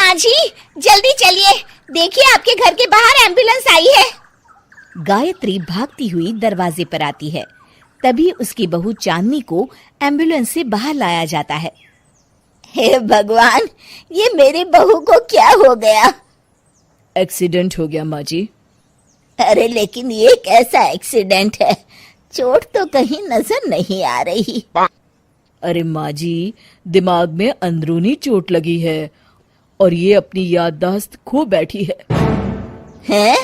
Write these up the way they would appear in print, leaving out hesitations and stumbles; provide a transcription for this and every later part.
माँ जी जल्दी चलिए, देखिए आपके घर के बाहर एम्बुलेंस आई है। गायत्री भागती हुई दरवाजे पर आती है। तभी उसकी बहू चांदनी को एम्बुलेंस से बाहर लाया जाता है। हे भगवान, ये मेरी बहू को क्या हो गया? एक्सीडेंट हो गया माँ जी। अरे लेकिन ये कैसा एक्सीडेंट है? चोट तो कहीं नजर नहीं आ रही। अरे माँ जी, दिमाग में अंदरूनी चोट लगी है और ये अपनी याददाश्त खो बैठी है। हैं?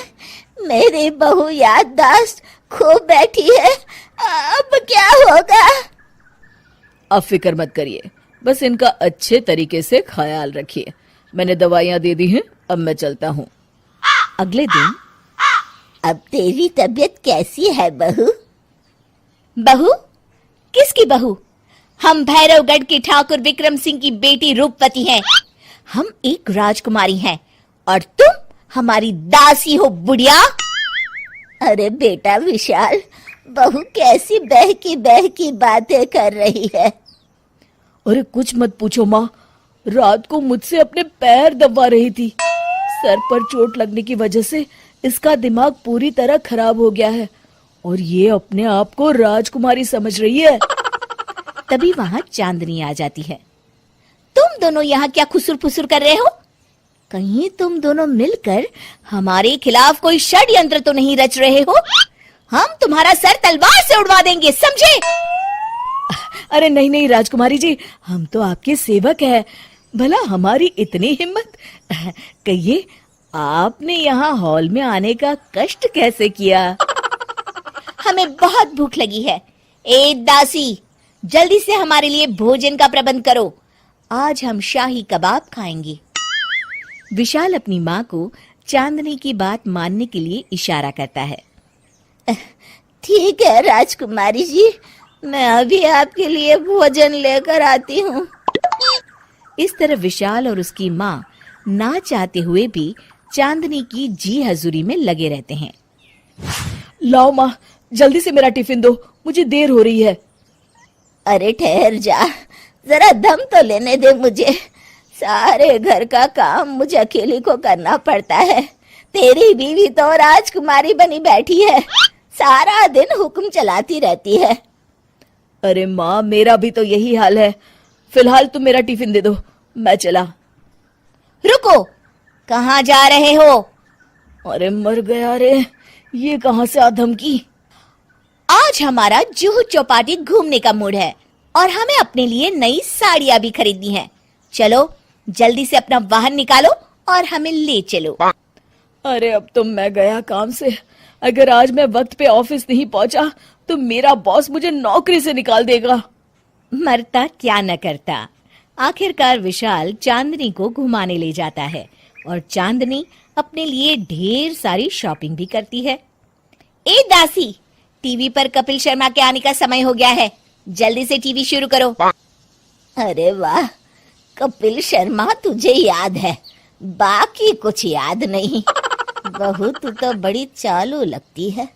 मेरी बहू याददाश्त खो बैठी है, अब क्या होगा? अब फिक्र मत करिए, बस इनका अच्छे तरीके से ख्याल रखिए। मैंने दवाइयाँ दे दी हैं, अब मैं चलता हूँ। अगले दिन अब तेरी तबीयत कैसी है बहू? बहू? किसकी बहू? हम भैरवगढ़ के ठाकुर विक्रम सिंह की बेटी रूपवती हैं। हम एक राजकुमारी हैं और तुम हमारी दासी हो बुढ़िया। अरे बेटा विशाल, बहू कैसी बहकी बातें कर रही है। अरे कुछ मत पूछो माँ, रात को मुझसे अपने पैर दबा रही थी। सर पर चोट लगने की वजह से इसका दिमाग पूरी तरह खराब हो गया है और ये अपने आप को राजकुमारी समझ रही है। तभी वहां चांदनी आ जाती है। तुम दोनों यहाँ क्या खुसुर फुसुर कर रहे हो? कहीं तुम दोनों मिलकर हमारे खिलाफ कोई षड्यंत्र तो नहीं रच रहे हो? हम तुम्हारा सर तलवार से उड़वा देंगे, समझे? अरे नहीं नहीं राजकुमारी जी, हम तो आपके सेवक हैं। भला हमारी इतनी हिम्मत। कहिए, आपने यहाँ हॉल में आने का कष्ट कैसे किया? हमें बहुत भूख लगी है। ए दासी, जल्दी से हमारे लिए भोजन का प्रबंध करो। आज हम शाही कबाब खाएंगे। विशाल अपनी माँ को चांदनी की बात मानने के लिए इशारा करता है। ठीक है राजकुमारी जी, मैं अभी आपके लिए भोजन लेकर आती हूँ। इस तरह विशाल और उसकी माँ ना चाहते हुए भी चांदनी की जी हजूरी में लगे रहते हैं। लाओ माँ, जल्दी से मेरा टिफिन दो, मुझे देर हो रही है। अरे ठहर जा, जरा दम तो लेने दे मुझे। सारे घर का काम मुझे अकेली को करना पड़ता है। तेरी बीवी तो राजकुमारी बनी बैठी है, सारा दिन हुक्म चलाती रहती है। अरे माँ, मेरा भी तो यही हाल है। फिलहाल तुम मेरा टिफिन दे दो, मैं चला। रुको, कहाँ जा रहे हो? अरे मर गया रे, ये कहाँ से आ धमकी? आज हमारा जुहू चौपाटी घूमने का मूड है और हमें अपने लिए नई साड़ियाँ भी खरीदनी है। चलो जल्दी से अपना वाहन निकालो और हमें ले चलो। अरे अब तो मैं गया काम से। अगर आज मैं वक्त पे ऑफिस नहीं पहुंचा तो मेरा बॉस मुझे नौकरी से निकाल देगा। मरता क्या न करता। आखिरकार विशाल चांदनी को घुमाने ले जाता है और चांदनी अपने लिए ढेर सारी शॉपिंग भी करती है। ए दासी, टीवी पर कपिल शर्मा के आने का समय हो गया है, जल्दी से टीवी शुरू करो। अरे वाह, कपिल शर्मा तुझे याद है, बाकी कुछ याद नहीं। बहू तू तो बड़ी चालू लगती है,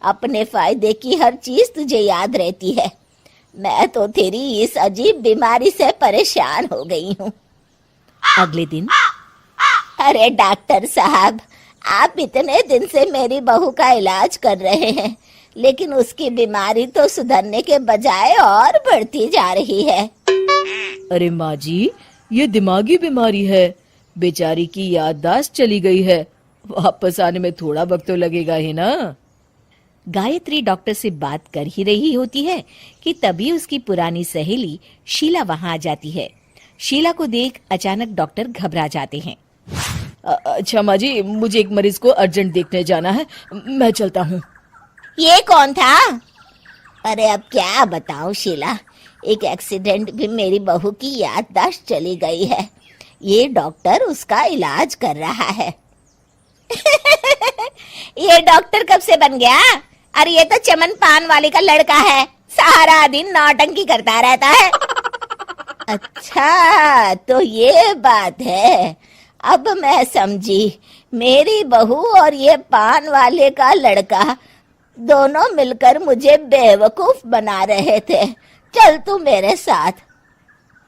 अपने फायदे की हर चीज तुझे याद रहती है। मैं तो तेरी इस अजीब बीमारी से परेशान हो गई हूँ। अगले दिन, अरे डॉक्टर साहब, आप इतने दिन से मेरी बहू का इलाज कर रहे हैं, लेकिन उसकी बीमारी तो सुधरने के बजाय और बढ़ती जा रही है। अरे माँ जी, ये दिमागी बीमारी है। बेचारी की याददाश्त चली गई है, वापस आने में थोड़ा वक्त तो लगेगा ही ना। गायत्री डॉक्टर से बात कर ही रही होती है कि तभी उसकी पुरानी सहेली शीला वहां आ जाती है। शीला को देख अचानक डॉक्टर घबरा जाते हैं। अच्छा माँ जी, मुझे एक मरीज को अर्जेंट देखने जाना है, मैं चलता हूँ। ये कौन था? अरे अब क्या बताऊं शीला, एक एक्सीडेंट भी मेरी बहू की याददाश्त चली गई है। ये डॉक्टर उसका इलाज कर रहा है। ये डॉक्टर कब से बन गया? अरे ये तो चमन पान वाले का लड़का है, सारा दिन नौटंकी करता रहता है। अच्छा तो ये बात है, अब मैं समझी। मेरी बहू और ये पान वाले का लड़का दोनों मिलकर मुझे बेवकूफ बना रहे थे। चल तू मेरे साथ।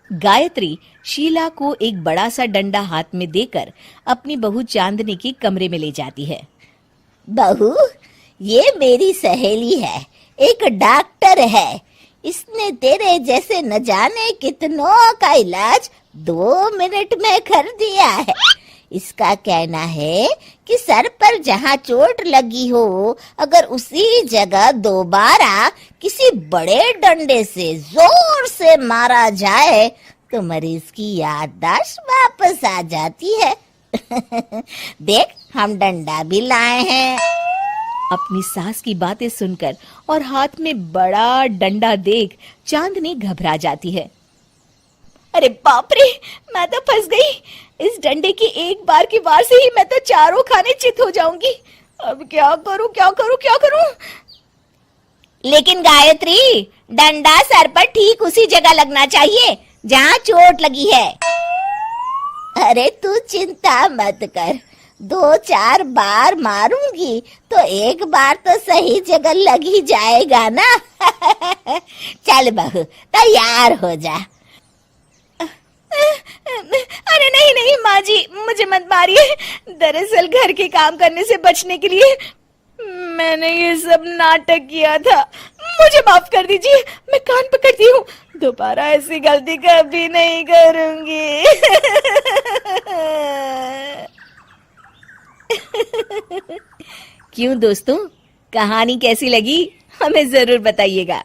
गायत्री शीला को एक बड़ा सा डंडा हाथ में देकर अपनी बहू चांदनी के कमरे में ले जाती है। बहू, ये मेरी सहेली है, एक डॉक्टर है। इसने तेरे जैसे न जाने कितनों का इलाज 2 मिनट में कर दिया है। इसका कहना है कि सर पर जहाँ चोट लगी हो, अगर उसी जगह दोबारा किसी बड़े डंडे से जोर से मारा जाए तो मरीज की याददाश्त वापस आ जाती है। देख, हम डंडा भी लाए हैं। अपनी सास की बातें सुनकर और हाथ में बड़ा डंडा देख चांदनी घबरा जाती है। अरे बाप रे, मैं तो फंस गई। इस डंडे की एक बार की वार से ही मैं तो चारों खाने चित हो जाऊंगी। अब क्या करूं, क्या करूं, क्या करूं? लेकिन गायत्री, डंडा सर पर ठीक उसी जगह लगना चाहिए जहाँ चोट लगी है। अरे तू चिंता मत कर, 2-4 बार मारूंगी तो एक बार तो सही जगह लग ही जाएगा ना। चल बहू, तैयार हो जा। अरे नहीं नहीं माँ जी, मुझे मत मारिए। दरअसल घर के काम करने से बचने के लिए मैंने ये सब नाटक किया था। मुझे माफ कर दीजिए, मैं कान पकड़ती हूँ। दोबारा ऐसी गलती कभी नहीं करूंगी। क्यों दोस्तों, कहानी कैसी लगी हमें जरूर बताइएगा।